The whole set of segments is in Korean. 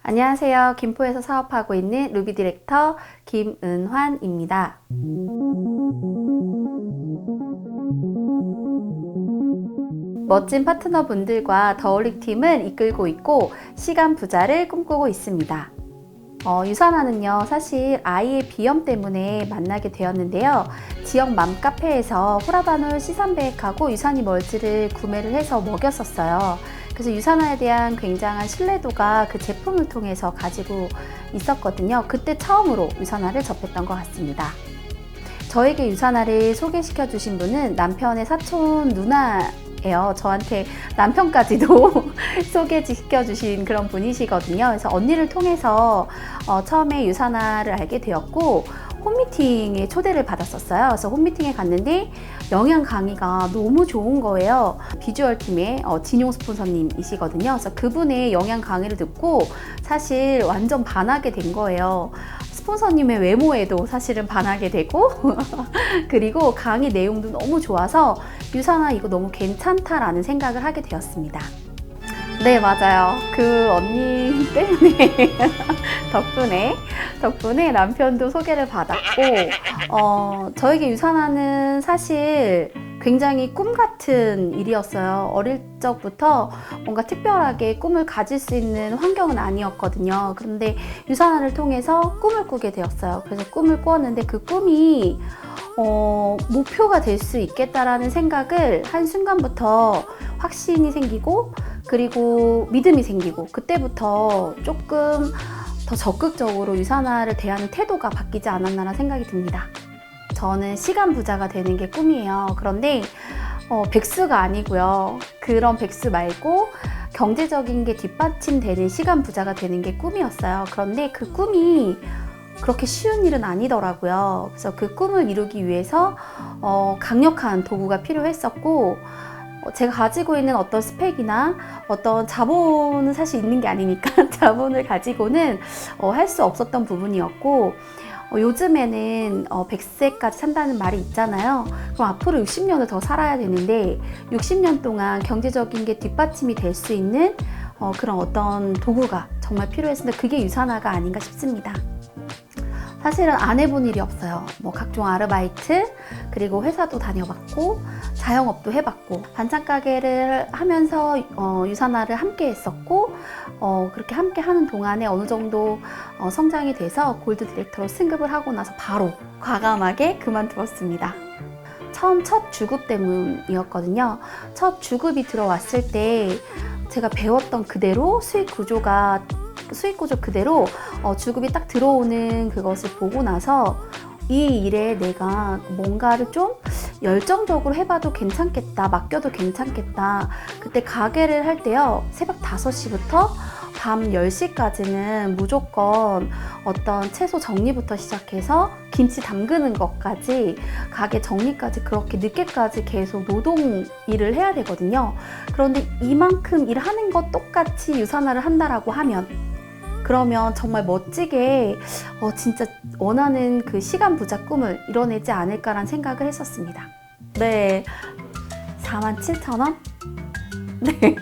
안녕하세요. 김포에서 사업하고 있는 루비 디렉터 김은환입니다. 멋진 파트너분들과 더올릭 팀을 이끌고 있고 시간 부자를 꿈꾸고 있습니다. 유산화는요, 사실 아이의 비염 때문에 만나게 되었는데요. 지역 맘카페에서 호라바놀 C300하고 유산이 멀지를 구매를 해서 먹였었어요. 그래서 유산화에 대한 굉장한 신뢰도가 그 제품을 통해서 가지고 있었거든요. 그때 처음으로 유산화를 접했던 것 같습니다. 저에게 유산화를 소개시켜 주신 분은 남편의 사촌 누나예요. 저한테 남편까지도 소개시켜 주신 그런 분이시거든요. 그래서 언니를 통해서 처음에 유산화를 알게 되었고 홈미팅에 초대를 받았었어요. 그래서 홈미팅에 갔는데 영양 강의가 너무 좋은 거예요. 비주얼 팀의 진용 스폰서님이시거든요. 그래서 그분의 영양 강의를 듣고 사실 완전 반하게 된 거예요. 스폰서님의 외모에도 사실은 반하게 되고 그리고 강의 내용도 너무 좋아서 유산화 이거 너무 괜찮다라는 생각을 하게 되었습니다. 네, 맞아요. 그 언니 때문에 덕분에 남편도 소개를 받았고 저에게 유산화는 사실 굉장히 꿈 같은 일이었어요. 어릴 적부터 뭔가 특별하게 꿈을 가질 수 있는 환경은 아니었거든요. 그런데 유산화를 통해서 꿈을 꾸게 되었어요. 그래서 꿈을 꾸었는데 그 꿈이 목표가 될 수 있겠다라는 생각을 한순간부터 확신이 생기고 그리고 믿음이 생기고 그때부터 조금 더 적극적으로 유산화를 대하는 태도가 바뀌지 않았나라는 생각이 듭니다. 저는 시간 부자가 되는 게 꿈이에요. 그런데 백수가 아니고요. 그런 백수 말고 경제적인 게 뒷받침되는 시간 부자가 되는 게 꿈이었어요. 그런데 그 꿈이 그렇게 쉬운 일은 아니더라고요. 그래서 그 꿈을 이루기 위해서 강력한 도구가 필요했었고 제가 가지고 있는 어떤 스펙이나 어떤 자본은 사실 있는 게 아니니까 자본을 가지고는 할 수 없었던 부분이었고 요즘에는 100세까지 산다는 말이 있잖아요. 그럼 앞으로 60년을 더 살아야 되는데 60년 동안 경제적인 게 뒷받침이 될 수 있는 그런 어떤 도구가 정말 필요했는데 그게 유산화가 아닌가 싶습니다. 사실은 안 해본 일이 없어요. 각종 아르바이트, 그리고 회사도 다녀봤고 자영업도 해봤고 반찬 가게를 하면서 유산화를 함께 했었고 그렇게 함께 하는 동안에 어느 정도 성장이 돼서 골드 디렉터로 승급을 하고 나서 바로 과감하게 그만두었습니다. 처음 첫 주급 때문이었거든요. 첫 주급이 들어왔을 때 제가 배웠던 그대로 수익 구조 그대로 주급이 딱 들어오는 그것을 보고 나서 이 일에 내가 뭔가를 좀 열정적으로 해봐도 괜찮겠다, 맡겨도 괜찮겠다. 그때 가게를 할 때요, 새벽 5시부터 밤 10시까지는 무조건 어떤 채소 정리부터 시작해서 김치 담그는 것까지 가게 정리까지 그렇게 늦게까지 계속 노동 일을 해야 되거든요. 그런데 이만큼 일하는 것 똑같이 유산화를 한다라고 하면 그러면 정말 멋지게 진짜 원하는 그 시간 부자 꿈을 이뤄내지 않을까라는 생각을 했었습니다. 네, 47,000원? 네.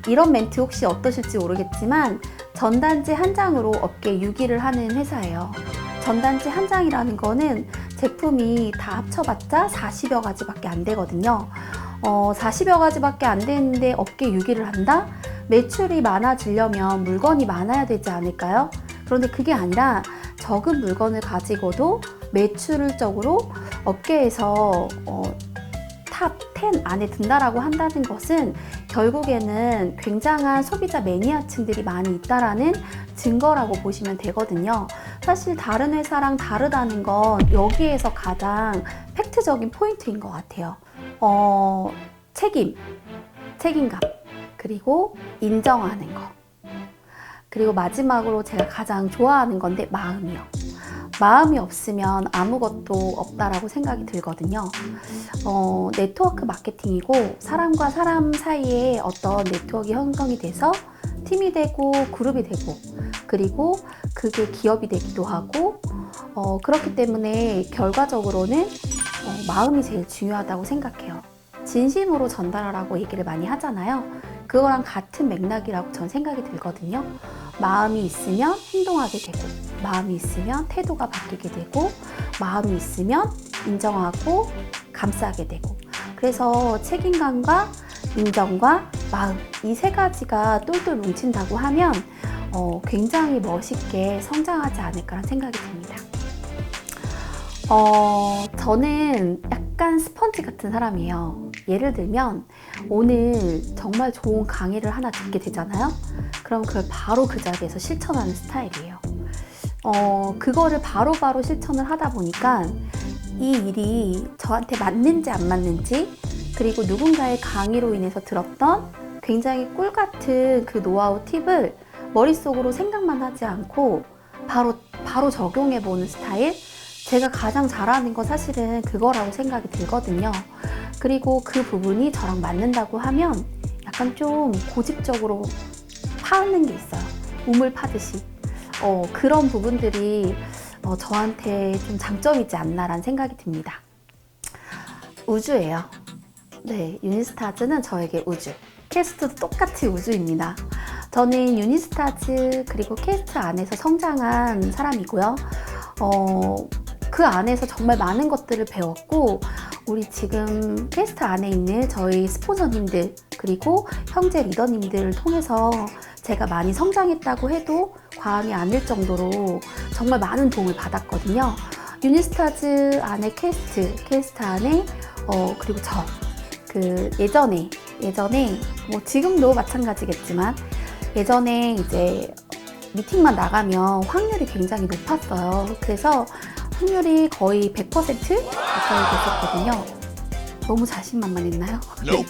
이런 멘트 혹시 어떠실지 모르겠지만 전단지 한 장으로 업계 6위를 하는 회사예요. 전단지 한 장이라는 거는 제품이 다 합쳐봤자 40여 가지밖에 안 되거든요. 40여 가지밖에 안 되는데 업계 6위를 한다? 매출이 많아지려면 물건이 많아야 되지 않을까요? 그런데 그게 아니라 적은 물건을 가지고도 매출적으로 업계에서 탑 10 안에 든다라고 한다는 것은 결국에는 굉장한 소비자 매니아층들이 많이 있다라는 증거라고 보시면 되거든요. 사실 다른 회사랑 다르다는 건 여기에서 가장 팩트적인 포인트인 것 같아요. 책임감, 그리고 인정하는 거, 그리고 마지막으로 제가 가장 좋아하는 건데 마음이요. 마음이 없으면 아무것도 없다라고 생각이 들거든요. 네트워크 마케팅이고 사람과 사람 사이에 어떤 네트워크 형성이 돼서 팀이 되고 그룹이 되고 그리고 그게 기업이 되기도 하고 그렇기 때문에 결과적으로는 마음이 제일 중요하다고 생각해요. 진심으로 전달하라고 얘기를 많이 하잖아요. 그거랑 같은 맥락이라고 전 생각이 들거든요. 마음이 있으면 행동하게 되고, 마음이 있으면 태도가 바뀌게 되고, 마음이 있으면 인정하고 감싸게 되고. 그래서 책임감과 인정과 마음, 이 세 가지가 똘똘 뭉친다고 하면 굉장히 멋있게 성장하지 않을까라는 생각이 듭니다. 저는 약간 스펀지 같은 사람이에요. 예를 들면 오늘 정말 좋은 강의를 하나 듣게 되잖아요. 그럼 그걸 바로 그 자리에서 실천하는 스타일이에요. 그거를 바로바로 실천을 하다 보니까 이 일이 저한테 맞는지 안 맞는지, 그리고 누군가의 강의로 인해서 들었던 굉장히 꿀 같은 그 노하우 팁을 머릿속으로 생각만 하지 않고 바로 적용해보는 스타일? 제가 가장 잘하는 건 사실은 그거라고 생각이 들거든요. 그리고 그 부분이 저랑 맞는다고 하면 약간 좀 고집적으로 파는 게 있어요. 우물 파듯이. 그런 부분들이 저한테 좀 장점이지 않나라는 생각이 듭니다. 우주예요. 네, 유니스타즈는 저에게 우주. 캐스트도 똑같이 우주입니다. 저는 유니스타즈 그리고 캐스트 안에서 성장한 사람이고요. 그 안에서 정말 많은 것들을 배웠고, 우리 지금 캐스트 안에 있는 저희 스폰서님들 그리고 형제 리더님들을 통해서 제가 많이 성장했다고 해도 과언이 아닐 정도로 정말 많은 도움을 받았거든요. 유니스타즈 안에 캐스트 안에 그리고 예전에 뭐 지금도 마찬가지겠지만, 예전에 이제 미팅만 나가면 확률이 굉장히 높았어요. 그래서 확률이 거의 100% 가까이 됐었거든요. 너무 자신만만했나요? 네.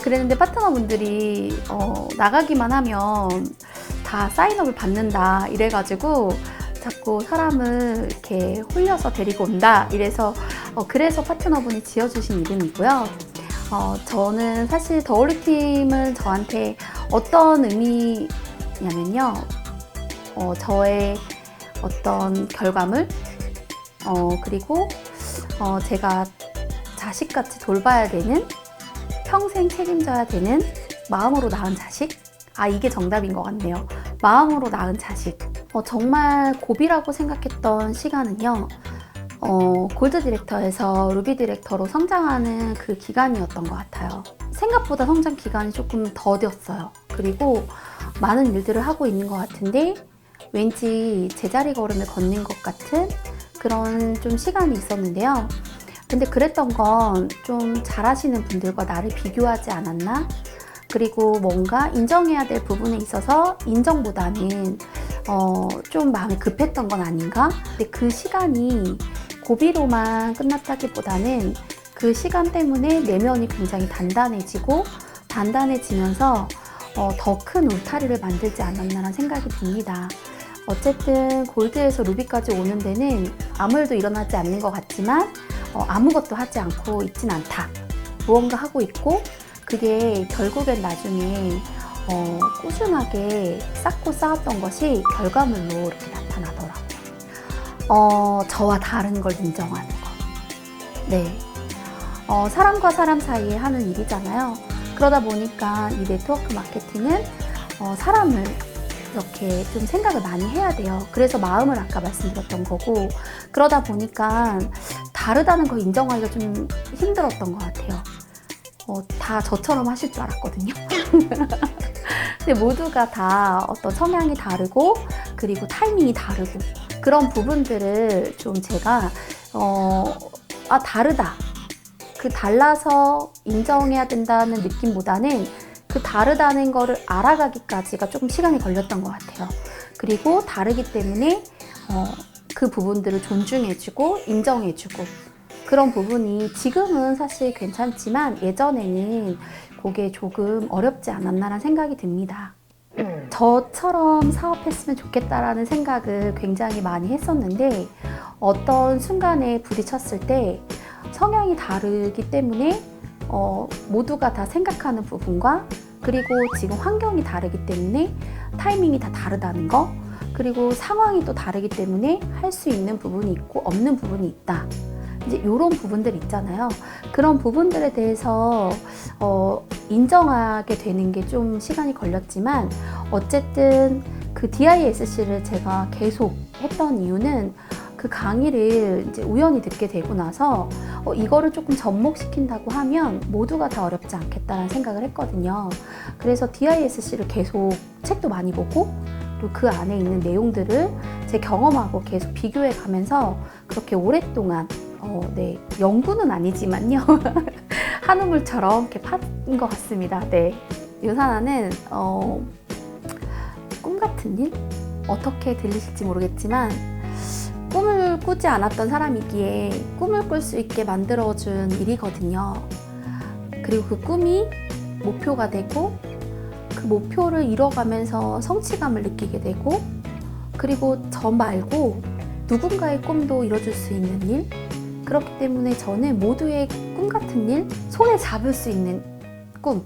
그랬는데 파트너분들이 나가기만 하면 다 사인업을 받는다 이래가지고 자꾸 사람을 이렇게 홀려서 데리고 온다 이래서 그래서 파트너분이 지어주신 이름이고요. 저는 사실 더올리팀은 저한테 어떤 의미냐면요, 저의 어떤 결과물, 그리고 제가 자식같이 돌봐야 되는, 평생 책임져야 되는 마음으로 낳은 자식? 이게 정답인 것 같네요. 마음으로 낳은 자식. 정말 고비라고 생각했던 시간은요, 골드 디렉터에서 루비 디렉터로 성장하는 그 기간이었던 것 같아요. 생각보다 성장 기간이 조금 더뎠어요. 그리고 많은 일들을 하고 있는 것 같은데 왠지 제자리 걸음을 걷는 것 같은 그런 좀 시간이 있었는데요. 근데 그랬던 건 좀 잘하시는 분들과 나를 비교하지 않았나? 그리고 뭔가 인정해야 될 부분에 있어서 인정보다는 좀 마음이 급했던 건 아닌가? 근데 그 시간이 고비로만 끝났다기보다는 그 시간 때문에 내면이 굉장히 단단해지면서 더 큰 울타리를 만들지 않았나라는 생각이 듭니다. 어쨌든 골드에서 루비까지 오는 데는 아무 일도 일어나지 않는 것 같지만 아무것도 하지 않고 있진 않다. 무언가 하고 있고, 그게 결국엔 나중에 꾸준하게 쌓고 쌓았던 것이 결과물로 이렇게 나타나더라고요. 저와 다른 걸 인정하는 거. 네. 사람과 사람 사이에 하는 일이잖아요. 그러다 보니까 이 네트워크 마케팅은 사람을 이렇게 좀 생각을 많이 해야 돼요. 그래서 마음을 아까 말씀드렸던 거고, 그러다 보니까 다르다는 걸 인정하기가 좀 힘들었던 것 같아요. 다 저처럼 하실 줄 알았거든요. 근데 모두가 다 어떤 성향이 다르고, 그리고 타이밍이 다르고, 그런 부분들을 좀 제가 다르다, 그 달라서 인정해야 된다는 느낌보다는 그 다르다는 거를 알아가기까지가 조금 시간이 걸렸던 것 같아요. 그리고 다르기 때문에 그 부분들을 존중해주고 인정해주고, 그런 부분이 지금은 사실 괜찮지만 예전에는 그게 조금 어렵지 않았나라는 생각이 듭니다. 저처럼 사업했으면 좋겠다라는 생각을 굉장히 많이 했었는데, 어떤 순간에 부딪혔을 때 성향이 다르기 때문에 모두가 다 생각하는 부분과, 그리고 지금 환경이 다르기 때문에 타이밍이 다 다르다는 거, 그리고 상황이 또 다르기 때문에 할 수 있는 부분이 있고 없는 부분이 있다. 이제 이런 부분들 있잖아요. 그런 부분들에 대해서 인정하게 되는 게 좀 시간이 걸렸지만 어쨌든 그 DISC를 제가 계속 했던 이유는 그 강의를 이제 우연히 듣게 되고 나서 이거를 조금 접목시킨다고 하면 모두가 다 어렵지 않겠다라는 생각을 했거든요. 그래서 DISC를 계속 책도 많이 보고 또 그 안에 있는 내용들을 제 경험하고 계속 비교해 가면서 그렇게 오랫동안 네, 연구는 아니지만요. 한우물처럼 이렇게 판 것 같습니다. 네. 유산화는 꿈 같은 일? 어떻게 들리실지 모르겠지만 꿈을 꾸지 않았던 사람이기에 꿈을 꿀 수 있게 만들어준 일이거든요. 그리고 그 꿈이 목표가 되고 그 목표를 이뤄가면서 성취감을 느끼게 되고 그리고 저 말고 누군가의 꿈도 이뤄줄 수 있는 일? 그렇기 때문에 저는 모두의 꿈 같은 일, 손에 잡을 수 있는 꿈.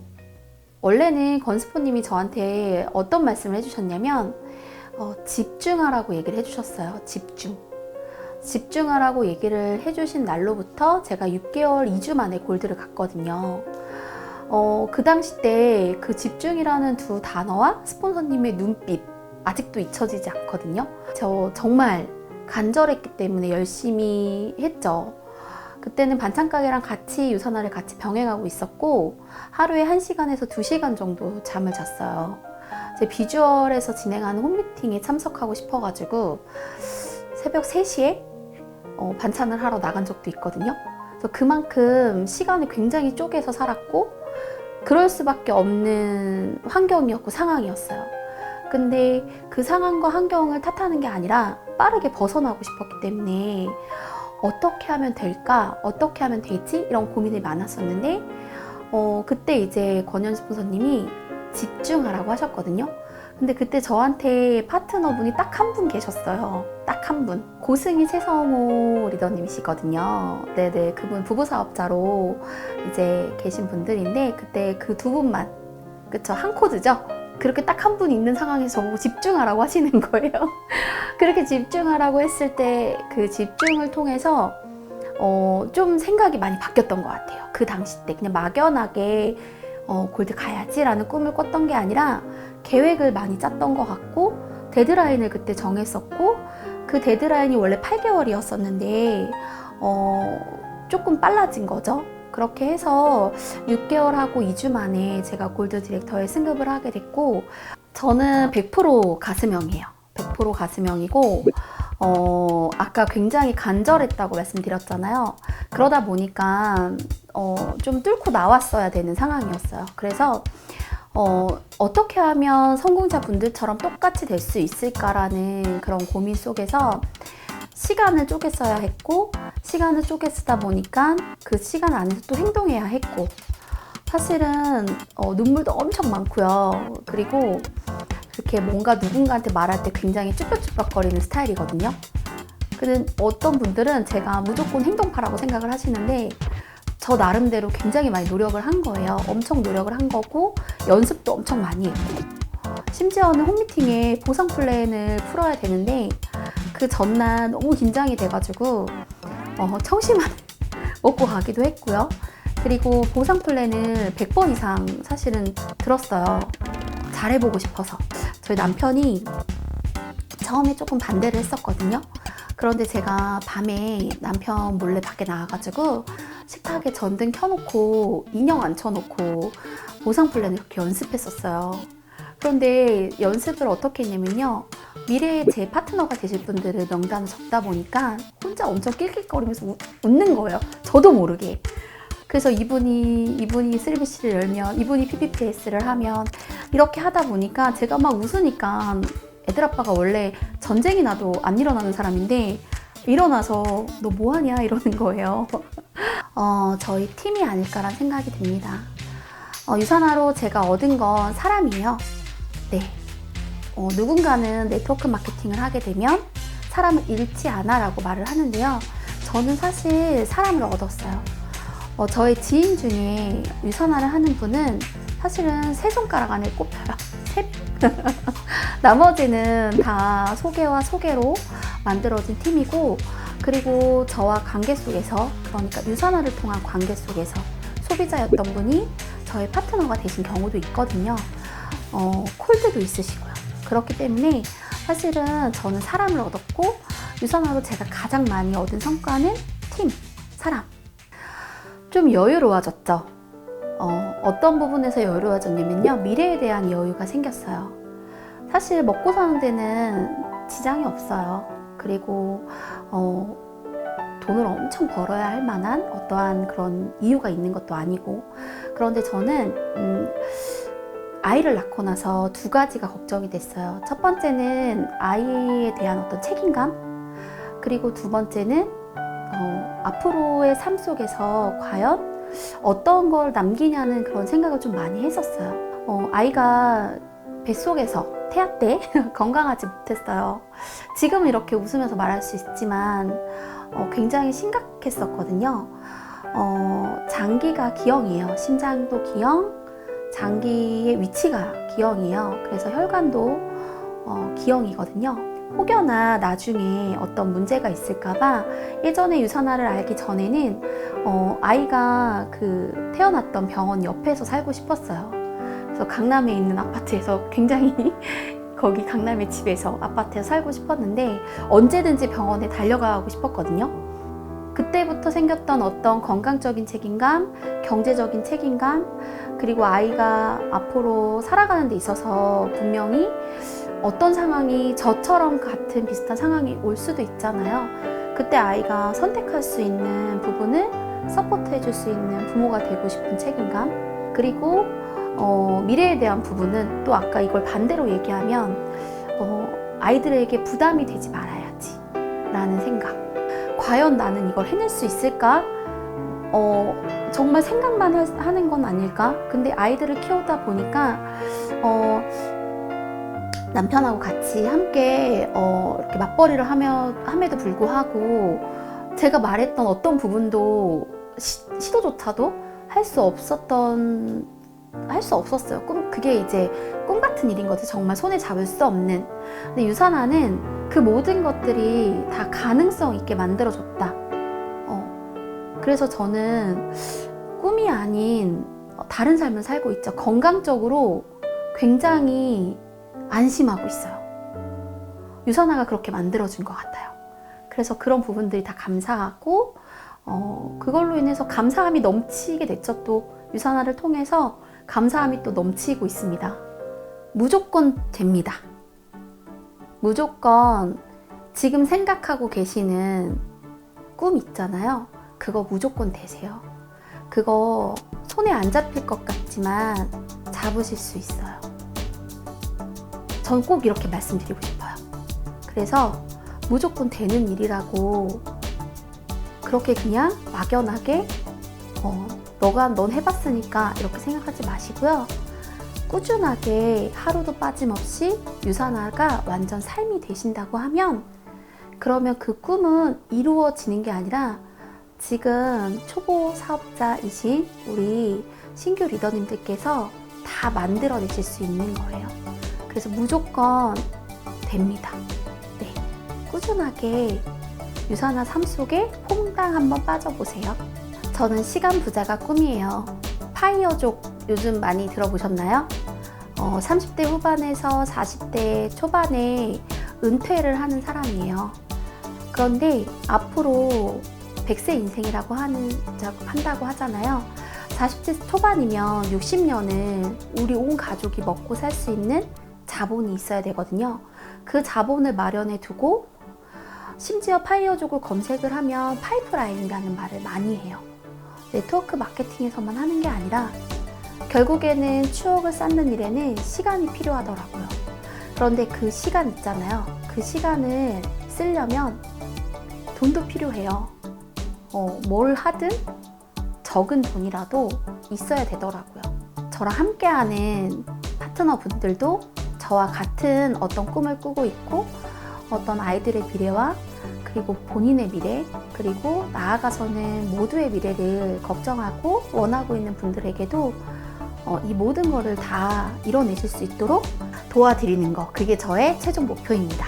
원래는 권스포님이 저한테 어떤 말씀을 해주셨냐면 집중하라고 얘기를 해주셨어요. 집중하라고 얘기를 해주신 날로부터 제가 6개월, 2주 만에 골드를 갔거든요. 그 당시 때 그 집중이라는 두 단어와 스폰서님의 눈빛 아직도 잊혀지지 않거든요. 저 정말 간절했기 때문에 열심히 했죠. 그때는 반찬가게랑 같이 유산화를 같이 병행하고 있었고 하루에 1시간에서 2시간 정도 잠을 잤어요. 제 비주얼에서 진행하는 홈미팅에 참석하고 싶어가지고 새벽 3시에 반찬을 하러 나간 적도 있거든요. 그래서 그만큼 시간을 굉장히 쪼개서 살았고 그럴 수밖에 없는 환경이었고 상황이었어요. 근데 그 상황과 환경을 탓하는 게 아니라 빠르게 벗어나고 싶었기 때문에 어떻게 하면 될까? 어떻게 하면 되지? 이런 고민이 많았었는데 그때 이제 권현 스폰서님이 집중하라고 하셨거든요. 근데 그때 저한테 파트너분이 딱 한 분 계셨어요. 딱 한 분. 고승희 최성호 리더님이시거든요. 네네. 그분 부부사업자로 이제 계신 분들인데 그때 그 두 분만, 그쵸? 한 코드죠? 그렇게 딱 한 분 있는 상황에서 저보고 집중하라고 하시는 거예요. 그렇게 집중하라고 했을 때 그 집중을 통해서 좀 생각이 많이 바뀌었던 것 같아요. 그 당시 때 그냥 막연하게 골드 가야지라는 꿈을 꿨던 게 아니라 계획을 많이 짰던 것 같고 데드라인을 그때 정했었고 그 데드라인이 원래 8개월이었었는데 조금 빨라진 거죠. 그렇게 해서 6개월하고 2주 만에 제가 골드 디렉터에 승급을 하게 됐고 저는 100% 가슴형이에요. 100% 가슴형이고 아까 굉장히 간절했다고 말씀드렸잖아요. 그러다 보니까 좀 뚫고 나왔어야 되는 상황이었어요. 그래서 어떻게 하면 성공자 분들처럼 똑같이 될 수 있을까라는 그런 고민 속에서 시간을 쪼개 써야 했고 시간을 쪼개 쓰다 보니까 그 시간 안에서 또 행동해야 했고 사실은 눈물도 엄청 많고요. 그리고 이렇게 뭔가 누군가한테 말할 때 굉장히 쭈뼛쭈뼛거리는 스타일이거든요. 근데 어떤 분들은 제가 무조건 행동파라고 생각을 하시는데 저 나름대로 굉장히 많이 노력을 한 거예요. 엄청 노력을 한 거고 연습도 엄청 많이 했고 심지어는 홈미팅에 보상 플랜을 풀어야 되는데 그 전날 너무 긴장이 돼가지고 청심환 먹고 가기도 했고요. 그리고 보상 플랜을 100번 이상 사실은 들었어요. 잘해보고 싶어서. 저희 남편이 처음에 조금 반대를 했었거든요. 그런데 제가 밤에 남편 몰래 밖에 나가가지고 식탁에 전등 켜놓고 인형 앉혀놓고 보상 플랜을 이렇게 연습했었어요. 그런데 연습을 어떻게 했냐면요. 미래에 제 파트너가 되실 분들을 명단을 적다 보니까 혼자 엄청 낄낄거리면서 웃는 거예요. 저도 모르게. 그래서 이분이 3BC를 열면 이분이 PPPS를 하면 이렇게 하다 보니까 제가 막 웃으니까 애들 아빠가 원래 전쟁이 나도 안 일어나는 사람인데 일어나서 너 뭐하냐 이러는 거예요. 저희 팀이 아닐까라는 생각이 듭니다. 유산화로 제가 얻은 건 사람이에요. 네. 누군가는 네트워크 마케팅을 하게 되면 사람을 잃지 않아 라고 말을 하는데요. 저는 사실 사람을 얻었어요. 저의 지인 중에 유산화를 하는 분은 사실은 3손가락 안에 꼽혀요. 나머지는 다 소개와 소개로 만들어진 팀이고 그리고 저와 관계 속에서, 그러니까 유산화를 통한 관계 속에서 소비자였던 분이 저의 파트너가 되신 경우도 있거든요. 콜드도 있으시고요. 그렇기 때문에 사실은 저는 사람을 얻었고, 유산화로 제가 가장 많이 얻은 성과는 팀, 사람. 좀 여유로워졌죠. 어떤 부분에서 여유로워졌냐면요, 미래에 대한 여유가 생겼어요. 사실 먹고 사는 데는 지장이 없어요. 그리고 돈을 엄청 벌어야 할 만한 어떠한 그런 이유가 있는 것도 아니고. 그런데 저는 아이를 낳고 나서 두 가지가 걱정이 됐어요. 첫 번째는 아이에 대한 어떤 책임감, 그리고 두 번째는 앞으로의 삶 속에서 과연 어떤 걸 남기냐는 그런 생각을 좀 많이 했었어요. 아이가 뱃속에서 태아 때 건강하지 못했어요. 지금은 이렇게 웃으면서 말할 수 있지만 굉장히 심각했었거든요. 장기가 기형이에요. 심장도 기형, 장기의 위치가 기형이에요. 그래서 혈관도 기형이거든요. 혹여나 나중에 어떤 문제가 있을까봐 예전에 유산화를 알기 전에는 아이가 태어났던 병원 옆에서 살고 싶었어요. 그래서 강남에 있는 아파트에서 굉장히 거기 강남의 집에서 아파트에서 살고 싶었는데 언제든지 병원에 달려가고 싶었거든요. 그때부터 생겼던 어떤 건강적인 책임감, 경제적인 책임감, 그리고 아이가 앞으로 살아가는 데 있어서 분명히 어떤 상황이 저처럼 같은 비슷한 상황이 올 수도 있잖아요. 그때 아이가 선택할 수 있는 부분을 서포트 해줄 수 있는 부모가 되고 싶은 책임감, 그리고 미래에 대한 부분은 또 아까 이걸 반대로 얘기하면 아이들에게 부담이 되지 말아야지 라는 생각. 과연 나는 이걸 해낼 수 있을까? 정말 생각만 하는 건 아닐까? 근데 아이들을 키우다 보니까 남편하고 같이 함께 이렇게 맞벌이를 함에도 불구하고 제가 말했던 어떤 부분도 시도조차도 할 수 없었어요. 그게 이제 꿈 같은 일인 거지. 정말 손에 잡을 수 없는. 근데 유산화는 그 모든 것들이 다 가능성 있게 만들어줬다. 그래서 저는 꿈이 아닌 다른 삶을 살고 있죠. 건강적으로 굉장히 안심하고 있어요. 유산화가 그렇게 만들어준 것 같아요. 그래서 그런 부분들이 다 감사하고 그걸로 인해서 감사함이 넘치게 됐죠. 또 유산화를 통해서 감사함이 또 넘치고 있습니다. 무조건 됩니다. 무조건 지금 생각하고 계시는 꿈 있잖아요. 그거 무조건 되세요. 그거 손에 안 잡힐 것 같지만 잡으실 수 있어요. 전 꼭 이렇게 말씀드리고 싶어요. 그래서 무조건 되는 일이라고 그렇게 그냥 막연하게 넌 해봤으니까 이렇게 생각하지 마시고요. 꾸준하게 하루도 빠짐없이 유산화가 완전 삶이 되신다고 하면 그러면 그 꿈은 이루어지는 게 아니라 지금 초보 사업자이신 우리 신규 리더님들께서 다 만들어내실 수 있는 거예요. 그래서 무조건 됩니다. 네, 꾸준하게 유산화 삶 속에 퐁당 한번 빠져보세요. 저는 시간 부자가 꿈이에요. 파이어족 요즘 많이 들어보셨나요? 30대 후반에서 40대 초반에 은퇴를 하는 사람이에요. 그런데 앞으로 100세 인생이라고 한다고 하잖아요. 40대 초반이면 60년을 우리 온 가족이 먹고 살 수 있는 자본이 있어야 되거든요. 그 자본을 마련해 두고 심지어 파이어족을 검색을 하면 파이프라인이라는 말을 많이 해요. 네트워크 마케팅에서만 하는 게 아니라 결국에는 추억을 쌓는 일에는 시간이 필요하더라고요. 그런데 그 시간 있잖아요. 그 시간을 쓰려면 돈도 필요해요. 뭘 하든 적은 돈이라도 있어야 되더라고요. 저랑 함께하는 파트너분들도 저와 같은 어떤 꿈을 꾸고 있고 어떤 아이들의 미래와 그리고 본인의 미래 그리고 나아가서는 모두의 미래를 걱정하고 원하고 있는 분들에게도 이 모든 거를 다 이뤄내실 수 있도록 도와드리는 거, 그게 저의 최종 목표입니다.